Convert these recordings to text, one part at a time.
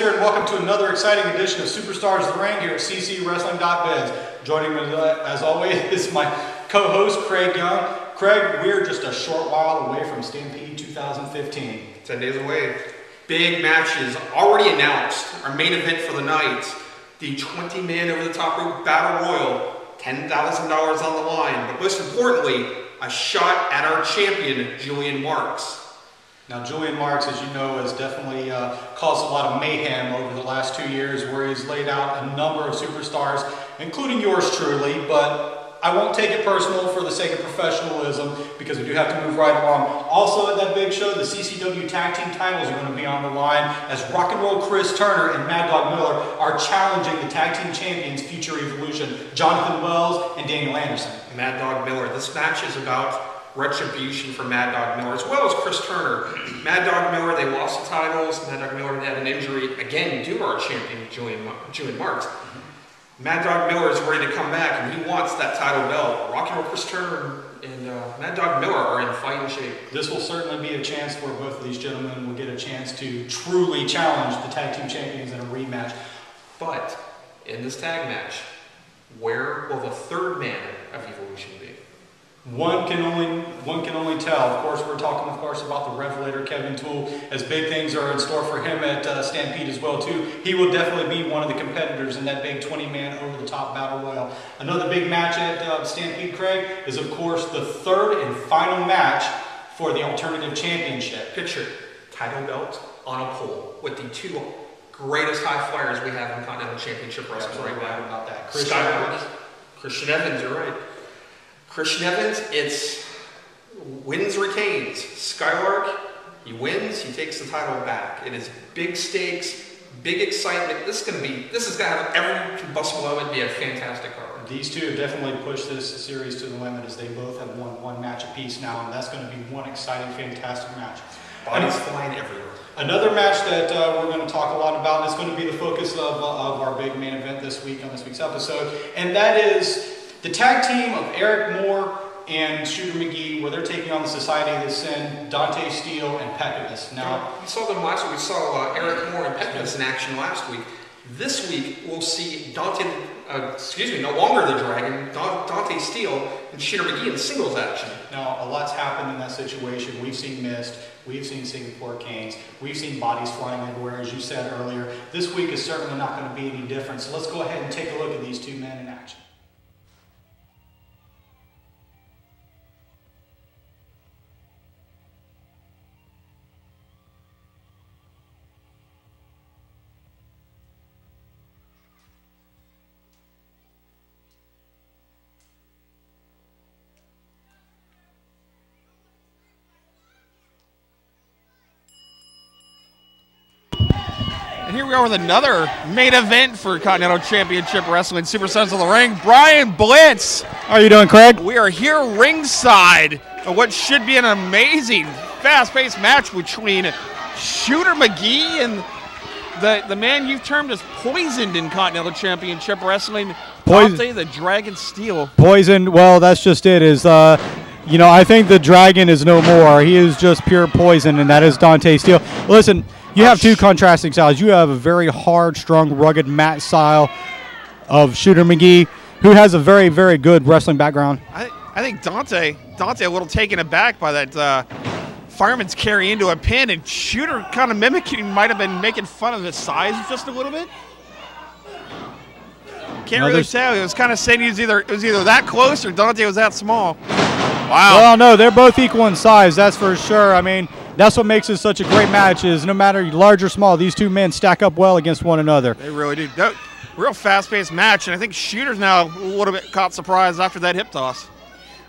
here, and welcome to another exciting edition of Superstars of the Ring here at ccwrestling.biz. Joining me, as always, is my co-host, Craig Young. Craig, we're just a short while away from Stampede 2015. 10 days away. Big matches already announced. Our main event for the night, the 20-man over-the-top rope battle royal, $10,000 on the line, but most importantly, a shot at our champion, Julian Marcs. Now, Julian Marcs, as you know, has definitely caused a lot of mayhem over the last 2 years, where he's laid out a number of superstars, including yours truly, but I won't take it personal for the sake of professionalism, because we do have to move right along. Also at that big show, the CCW Tag Team titles are going to be on the line, as Rock and Roll Chris Turner and Mad Dog Miller are challenging the Tag Team Champions Future Evolution, Jonathan Wells and Daniel Anderson. Mad Dog Miller. This match is about retribution for Mad Dog Miller, as well as Chris Turner. Mad Dog Miller, they lost the titles. Mad Dog Miller had an injury, again, due to our champion, Julian Marcs. Mad Dog Miller is ready to come back, and he wants that title belt. Rock and Roll Chris Turner and Mad Dog Miller are in fighting shape. This will certainly be a chance where both of these gentlemen will get a chance to truly challenge the Tag Team Champions in a rematch. But in this tag match, where will the third man of Evolution be? One can only tell. Of course, we're talking, of course, about the Revelator Kevin Toole, as big things are in store for him at Stampede as well, too. He will definitely be one of the competitors in that big 20-man over-the-top battle royal. Another big match at Stampede, Craig, is, of course, the third and final match for the Alternative Championship. Picture title belt on a pole with the two greatest high flyers we have in Continental Championship Wrestling right now. About that. Skylark. Kristian Evans, you're right. Kristian Evans, it's wins, retains. Skylark, he wins, he takes the title back. It is big stakes, big excitement. This is going to have every combustible element, be a fantastic card. These two have definitely pushed this series to the limit, as they both have won one match apiece now, and that's going to be one exciting, fantastic match. Bodies flying everywhere. Another match that we're going to talk a lot about, and it's going to be the focus of our big main event this week on this week's episode, and that is the tag team of Eric Moore and Shooter McGee, where they're taking on the Society of the Sin, Dante Steele and Peckinus. Now, we saw them last week. We saw Eric Moore and Peckinus in action last week. This week, we'll see no longer the Dragon, Dante Steele and Shooter McGee in singles action. Now, a lot's happened in that situation. We've seen Mist, we've seen Singapore Canes, we've seen bodies flying everywhere, as you said earlier. This week is certainly not going to be any different, so let's go ahead and take a look at these two men in action. And here we are with another main event for Continental Championship Wrestling Superstars of the Ring. Brian Blitz. How are you doing, Craig? We are here ringside of what should be an amazing, fast-paced match between Shooter McGee and the man you've termed as poisoned in Continental Championship Wrestling, Dante the Dragon Steele. Poisoned, well, that's just it. You know, I think the Dragon is no more. He is just pure poison, and that is Dante Steele. Listen, you have two contrasting styles. You have a very hard, strong, rugged mat style of Shooter McGee, who has a very, very good wrestling background. I think Dante a little taken aback by that fireman's carry into a pin, and Shooter kind of mimicking, might have been making fun of his size just a little bit. Can't really tell. He was kind of saying it was either that close or Dante was that small. Wow. Well, no, they're both equal in size, that's for sure. I mean, that's what makes it such a great match, is no matter large or small, these two men stack up well against one another. They really do. Real fast-paced match, and I think Shooter's now a little bit caught surprise after that hip toss.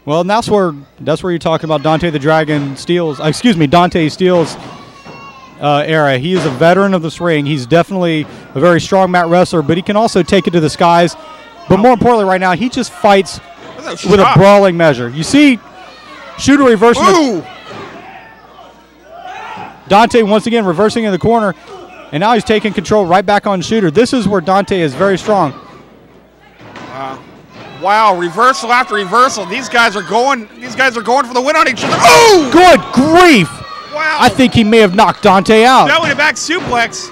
Well, and that's where you're talking about Dante the Dragon Steele's, Dante Steele's era. He is a veteran of this ring. He's definitely a very strong mat wrestler, but he can also take it to the skies. But more importantly right now, he just fights with a brawling measure. You see Shooter reversing. Dante once again reversing in the corner, and now he's taking control right back on Shooter. This is where Dante is very strong. Wow, reversal after reversal. These guys are going for the win on each other. Oh! Good grief! Wow. I think he may have knocked Dante out. Belly to back suplex.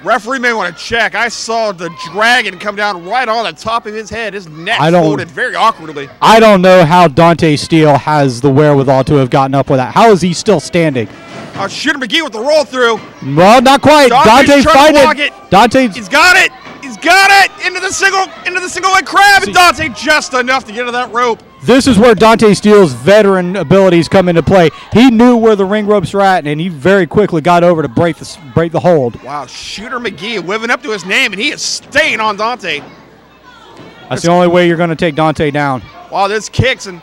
Referee may want to check. I saw the dragon come down right on the top of his head. His neck folded very awkwardly. I don't know how Dante Steele has the wherewithal to have gotten up with that. How is he still standing? Shooter McGee with the roll through. Well, not quite. Dante's fighting it. He's got it. He's got it. Into the single leg crab. And Dante just enough to get to that rope. This is where Dante Steele's veteran abilities come into play. He knew where the ring ropes were at, and he very quickly got over to break the hold. Wow, Shooter McGee living up to his name, and he is staying on Dante. That's the only way you're going to take Dante down. Wow, this kicks, and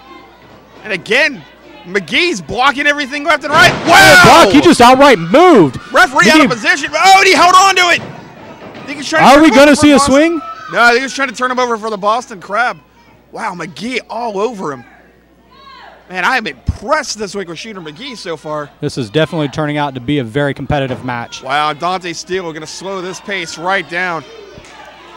again, McGee's blocking everything left and right. Wow! Block, he just outright moved. Referee out of position. Oh, and he held on to it. Are we going to see a swing? No, I think he was trying to turn him over for the Boston Crab. Wow, McGee all over him. Man, I am impressed this week with Shooter McGee so far. This is definitely turning out to be a very competitive match. Wow, Dante Steele going to slow this pace right down.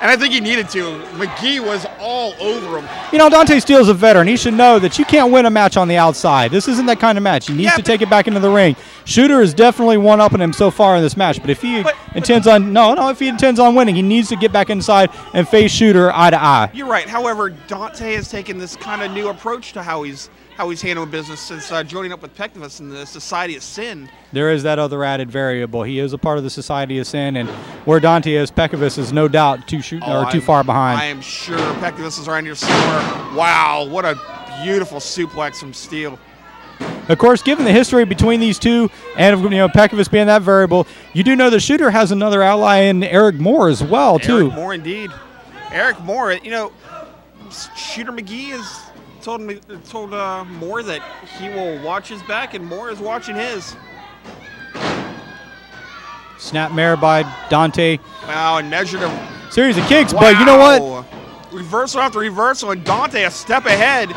And I think he needed to. McGee was all over him. You know, Dante Steele's a veteran. He should know that you can't win a match on the outside. This isn't that kind of match. He needs to take it back into the ring. Shooter is definitely one-upping him so far in this match. But if he intends on winning, he needs to get back inside and face Shooter eye to eye. You're right. However, Dante has taken this kind of new approach to how he's handling business since joining up with Pectivus in the Society of Sin. There is that other added variable. He is a part of the Society of Sin, and where Dante is, Pectivus is no doubt too far behind. I am sure Pectivus is around here somewhere. Wow, what a beautiful suplex from Steele. Of course, given the history between these two, and Pectivus being that variable, you do know the Shooter has another ally in Eric Moore as well, too. Eric Moore, indeed. Eric Moore, Shooter McGee has told Moore that he will watch his back, and Moore is watching his. Snapmare by Dante. Wow, and measured him. Series of kicks, but you know what? Reversal after reversal, and Dante a step ahead.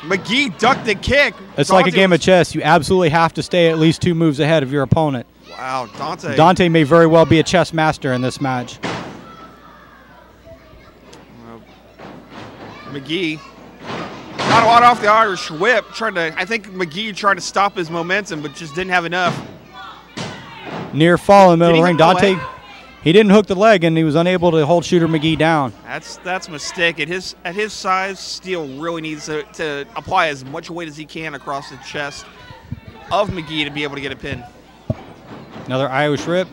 McGee ducked the kick. It's like a game of chess. You absolutely have to stay at least 2 moves ahead of your opponent. Wow, Dante. Dante may very well be a chess master in this match. McGee got a lot off the Irish whip. I think McGee tried to stop his momentum, but just didn't have enough. Near fall in the middle of the ring. Dante, he didn't hook the leg, and he was unable to hold Shooter McGee down. That's a mistake. At his size, Steele really needs to apply as much weight as he can across the chest of McGee to be able to get a pin. Another Irish rip.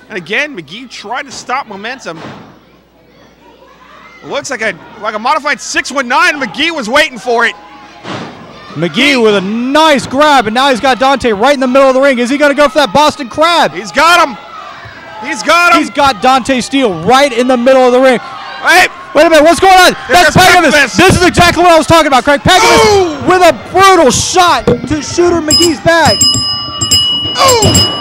And again, McGee tried to stop momentum. It looks like a modified 619. McGee was waiting for it. McGee with a nice grab, and now he's got Dante right in the middle of the ring. Is he going to go for that Boston Crab? He's got him. He's got him. He's got Dante Steele right in the middle of the ring. Wait a minute. What's going on? That's Pectivus. This is exactly what I was talking about, Craig. Pectivus with a brutal shot to Shooter McGee's back. Ooh.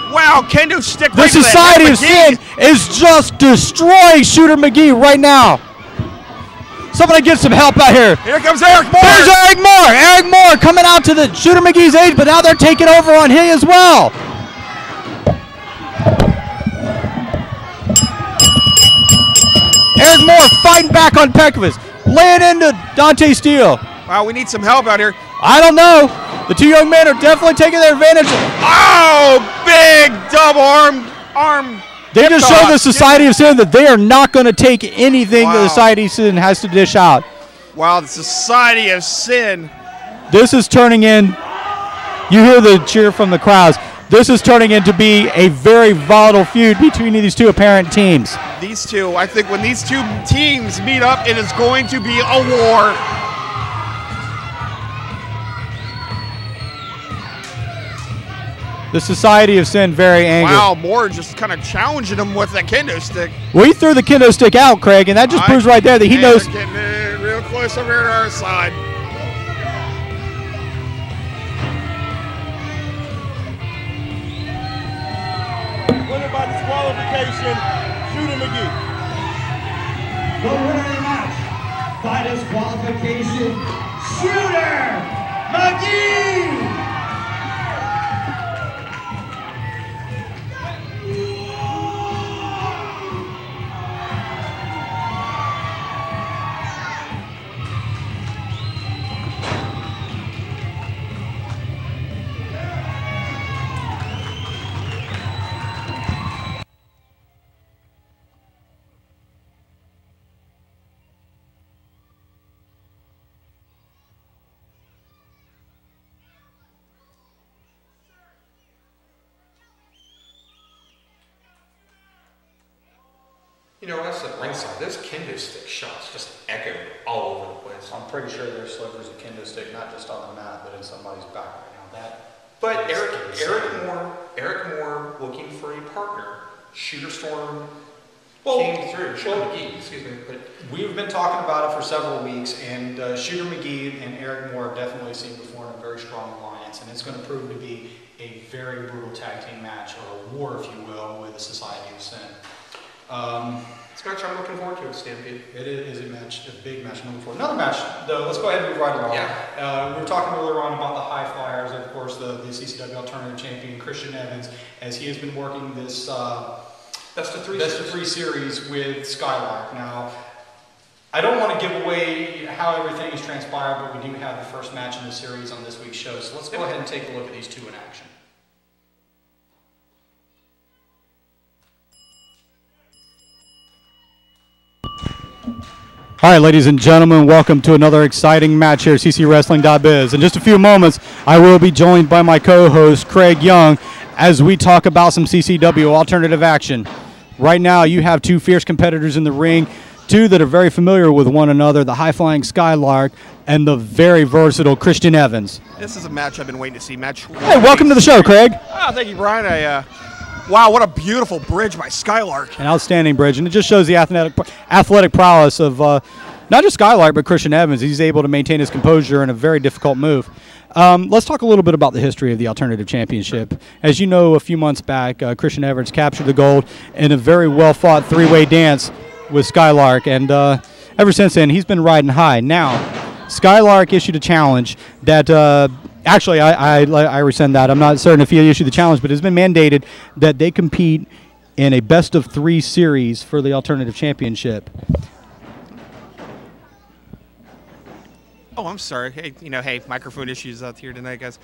Wow, kendo stick right the Society of Sin is just destroying Shooter McGee right now. Somebody get some help out here. Here comes Eric Moore. There's Eric Moore. Eric Moore coming out to the Shooter McGee's aid, but now they're taking over on him as well. Eric Moore fighting back on Pectivus, laying into Dante Steele. Wow, we need some help out here. I don't know. The two young men are definitely taking their advantage. Oh, big double arm. They just showed the Society of Sin that they are not going to take anything that the Society of Sin has to dish out. Wow, the Society of Sin. This is turning in, you hear the cheer from the crowds. This is turning into be a very volatile feud between these two apparent teams. These two, I think when these two teams meet up, it is going to be a war. The Society of Sin very angry. Wow, Moore just kind of challenging him with that kendo stick. Well, he threw the kendo stick out, Craig, and that just proves right there that he knows. They're getting real close over here to our side. Winner by disqualification, Shooter McGee. The winner of the match by disqualification, Shooter McGee. You know, us at ringside, those kendo stick shots just echo all over the place. I'm pretty sure there's slivers of kendo stick, not just on the mat, but in somebody's back right now. But Eric Moore looking for a partner. Shooter Storm came through. Shooter McGee, excuse me. But we've been talking about it for several weeks, and Shooter McGee and Eric Moore definitely seem to form a very strong alliance, and it's going to prove to be a very brutal tag team match, or a war, if you will, with the Society of Sin. It's a match I'm looking forward to, Stampede. It is a big match I'm looking forward to. Another match, though, let's go ahead and move right along. Yeah. We were talking earlier on about the high flyers, and of course the CCW Alternative Champion, Kristian Evans, as he has been working this Best of three series with Skylark. Now, I don't want to give away how everything is transpired, but we do have the first match in the series on this week's show, so let's go ahead and take a look at these two in action. All right, ladies and gentlemen, welcome to another exciting match here at ccwrestling.biz. In just a few moments, I will be joined by my co-host, Craig Young, as we talk about some CCW alternative action. Right now, you have two fierce competitors in the ring, two that are very familiar with one another, the high-flying Skylark and the very versatile Kristian Evans. This is a match I've been waiting to see. Hey, welcome to the show, Craig. Oh, thank you, Brian. Wow, what a beautiful bridge by Skylark. An outstanding bridge, and it just shows the athletic prowess of not just Skylark, but Kristian Evans. He's able to maintain his composure in a very difficult move. Let's talk a little bit about the history of the Alternative Championship. As you know, a few months back, Kristian Evans captured the gold in a very well-fought three-way dance with Skylark, and ever since then, he's been riding high. Now, Skylark issued a challenge that actually, I rescind that. I'm not certain if he issued the challenge, but it's been mandated that they compete in a best-of-3 series for the Alternative Championship. Oh, I'm sorry. Hey, microphone issues out here tonight, guys.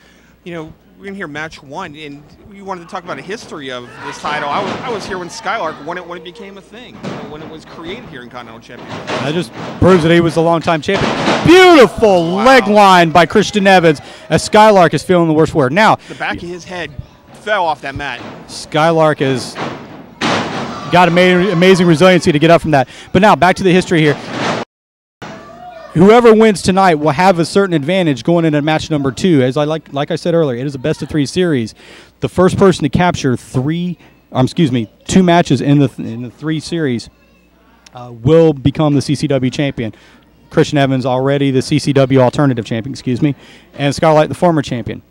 We're going to hear match one, and we wanted to talk about a history of this title. I was here when Skylark won it when it became a thing, when it was created here in Continental Championship. That just proves that he was a long-time champion. Beautiful leg line by Kristian Evans as Skylark is feeling the worst for it. Now, the back of his head fell off that mat. Skylark has got amazing resiliency to get up from that. But now, back to the history here. Whoever wins tonight will have a certain advantage going into match number 2. As like I said earlier, it is a best-of-3 series. The first person to capture 2 matches in the 3 series will become the CCW champion. Kristian Evans already the CCW Alternative Champion, and Skylark the former champion.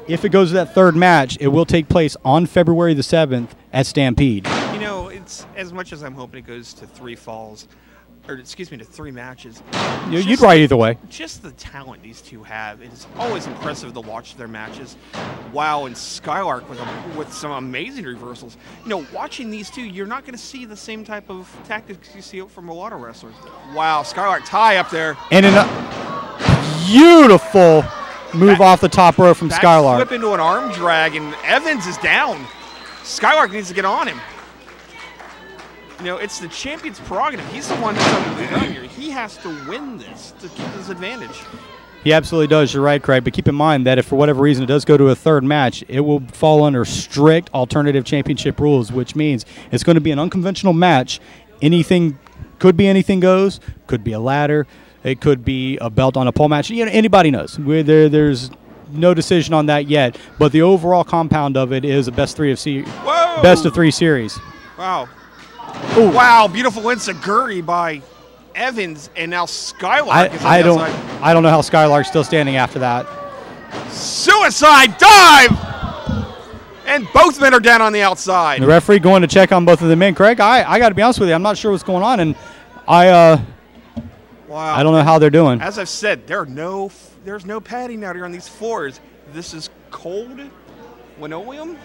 If it goes to that third match, it will take place on February the 7th at Stampede. It's as much as I'm hoping it goes to 3 falls. To 3 matches. You'd ride either way. Just the talent these two have. It is always impressive to watch their matches. Wow, and Skylark with some amazing reversals. Watching these two, you're not going to see the same type of tactics you see from a lot of wrestlers. Wow, Skylark tie up there. And a beautiful move off the top rope from Skylark. Flip into an arm drag, and Evans is down. Skylark needs to get on him. It's the champion's prerogative. He's the one who's done here. He has to win this to keep his advantage. He absolutely does. You're right, Craig. But keep in mind that if for whatever reason it does go to a third match, it will fall under strict Alternative Championship rules, which means it's going to be an unconventional match. Anything goes. Could be a ladder. It could be a belt on a pole match. Anybody knows. There's no decision on that yet. But the overall compound of it is a best of 3 series. Wow. Ooh. Wow, beautiful enziguri by Evans, and now Skylark is on the outside. I don't know how Skylark's still standing after that. Suicide dive! And both men are down on the outside. The referee going to check on both of the men. Craig, I got to be honest with you, I'm not sure what's going on, and wow. I don't know how they're doing. As I've said, there's no padding out here on these floors. This is cold linoleum.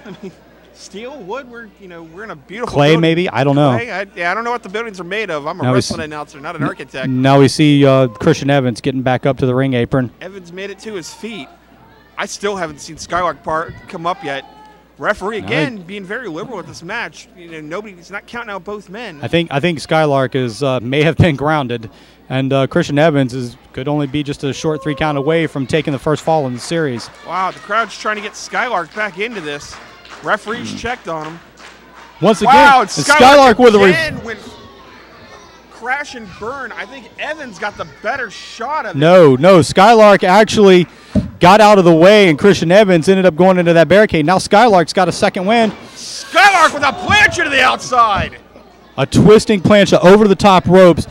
Steel, wood, we're in a beautiful clay building. Maybe? I don't know. I don't know what the buildings are made of. I'm a wrestling announcer, not an architect. Now we see Kristian Evans getting back up to the ring apron. Evans made it to his feet. I still haven't seen Skylark come up yet. Referee again being very liberal with this match. Nobody's not counting out both men. I think Skylark may have been grounded, and Kristian Evans could only be just a short 3 count away from taking the first fall in the series. Wow, the crowd's trying to get Skylark back into this. Referees checked on him. Once again, wow, and Skylark with a went crash and burn. I think Evans got the better shot of it. No, Skylark actually got out of the way, and Kristian Evans ended up going into that barricade. Now Skylark's got a second wind. Skylark with a plancha to the outside. A twisting plancha over the top ropes.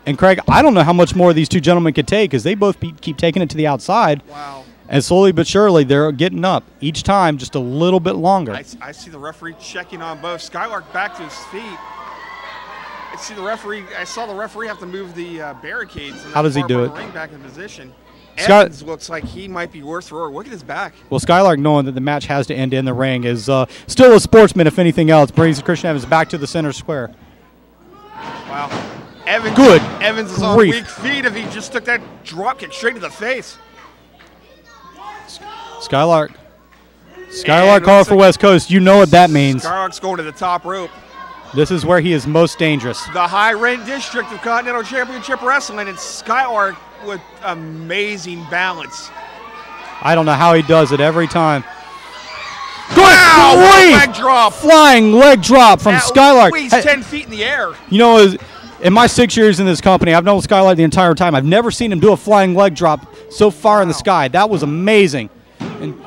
And Craig, I don't know how much more these two gentlemen could take because they both keep taking it to the outside. Wow. And slowly but surely, they're getting up. Each time, just a little bit longer. I see the referee checking on both. Skylark back to his feet. I saw the referee have to move the barricades. How does he do it? Ring back in position. Evans looks like he might be worth for. Look at his back. Well, Skylark, knowing that the match has to end in the ring, is still a sportsman, if anything else. Brings Kristian Evans back to the center square. Wow. Evans, Good Evans is on weak feet if he just took that drop kick straight to the face. Skylark calling for West Coast. You know what that means. Skylark's going to the top rope. This is where he is most dangerous. The high rent district of Continental Championship Wrestling, and Skylark with amazing balance. I don't know how he does it every time. Wow, leg drop. Flying leg drop from Skylark. He's 10 feet in the air. You know, in my 6 years in this company, I've known Skylark the entire time. I've never seen him do a flying leg drop so far in the sky. That was amazing. And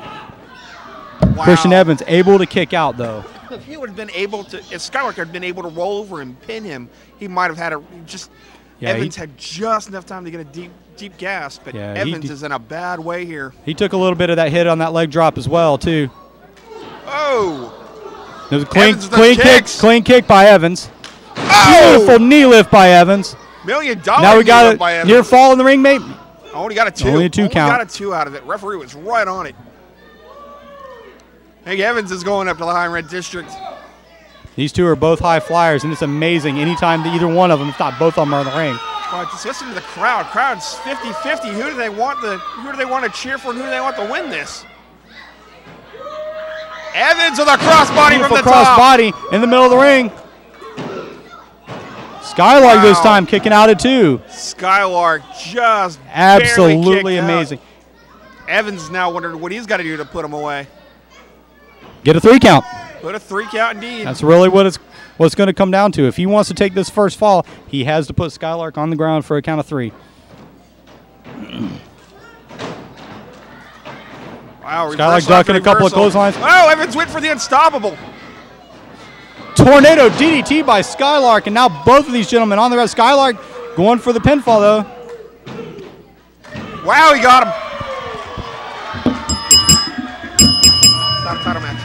Kristian Evans able to kick out, though. If he would have been able to, if Skylark had been able to roll over and pin him, he might have had Evans had just enough time to get a deep gasp, but Evans is in a bad way here. He took a little bit of that hit on that leg drop as well, too. Oh! There's a clean kick by Evans. Oh! Beautiful knee lift by Evans. $1 million now we got a near fall in the ring, mate. Only got a 2. Only a 2 count. Got a 2 out of it. Referee was right on it. Hey, Evans is going up to the high red district. These two are both high flyers, and it's amazing. Anytime that either one of them, if not both of them, are in the ring. Well, just listen to the crowd. Crowd's 50-50. Who do they want to cheer for, and who do they want to win this? Evans with a crossbody from the top. Crossbody in the middle of the ring. Skylark this time kicking out at 2. Skylark just absolutely amazing. Evans now wondering what he's got to do to put him away. Get a 3 count. Put a 3 count indeed. That's really what it's going to come down to. If he wants to take this first fall, he has to put Skylark on the ground for a count of 3. Wow, Skylark ducking a couple of clotheslines. Oh, Evans went for the unstoppable. Tornado DDT by Skylark, and now both of these gentlemen on the ground. Skylark going for the pinfall, though. Wow, he got him. It's not a title match.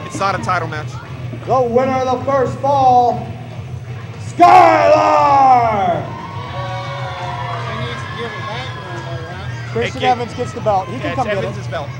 It's not a title match. The winner of the first fall, Skylark! Kristian Evans gets the belt. He can come get it. Evans' belt.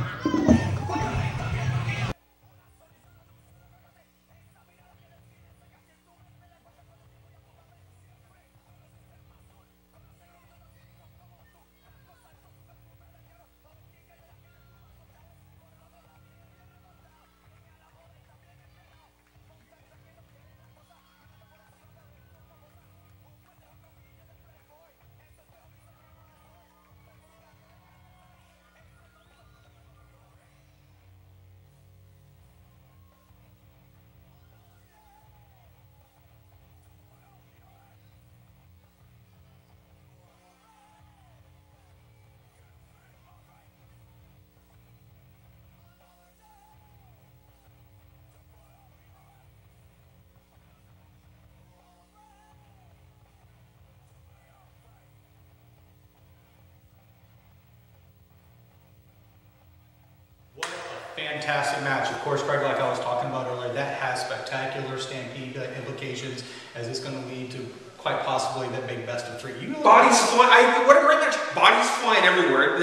Fantastic match. Of course, Greg, like I was talking about earlier, that has spectacular Stampede implications, as it's going to lead to quite possibly that big best of 3. Bodies flying. What a great match. Bodies flying everywhere.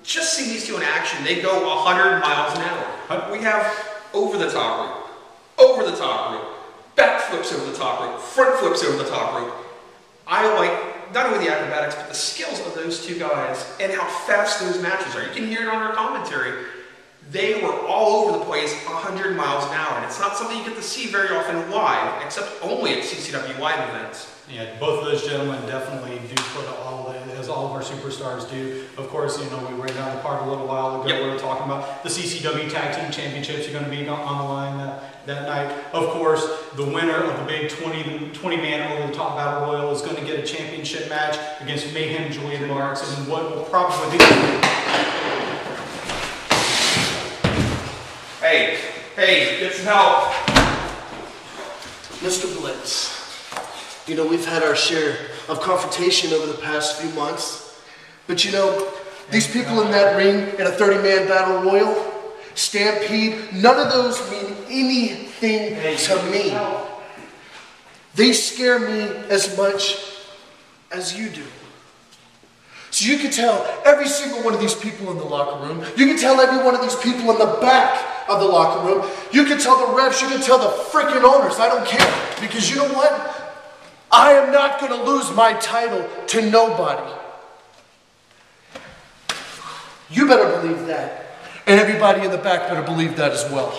Just see these two in action. They go 100 miles an hour. We have over the top rope, back flips over the top rope, front flips over the top rope. I like not only the acrobatics, but the skills of those two guys and how fast those matches are. You can hear it on our commentary. they were all over the place 100 miles an hour. And it's not something you get to see very often live, except only at CCW live events. Yeah, both of those gentlemen definitely do put all, as all of our superstars do. Of course, you know, we ran down the card a little while ago. Yep. We were talking about the CCW Tag Team Championships are going to be on the line that night. Of course, the winner of the big 20-man over-the-top battle royal is going to get a championship match against Mayhem Julian Marcs, and what will probably be... Hey, get some help. Mr. Blitz, you know, we've had our share of confrontation over the past few months, but you know, these people in that ring in a 30-man battle royal, Stampede, none of those mean anything to me. They scare me as much as you do. So you can tell every single one of these people in the locker room, you can tell every one of these people in the back of the locker room, you can tell the refs, you can tell the freaking owners, I don't care. Because you know what? I am not going to lose my title to nobody. You better believe that. And everybody in the back better believe that as well.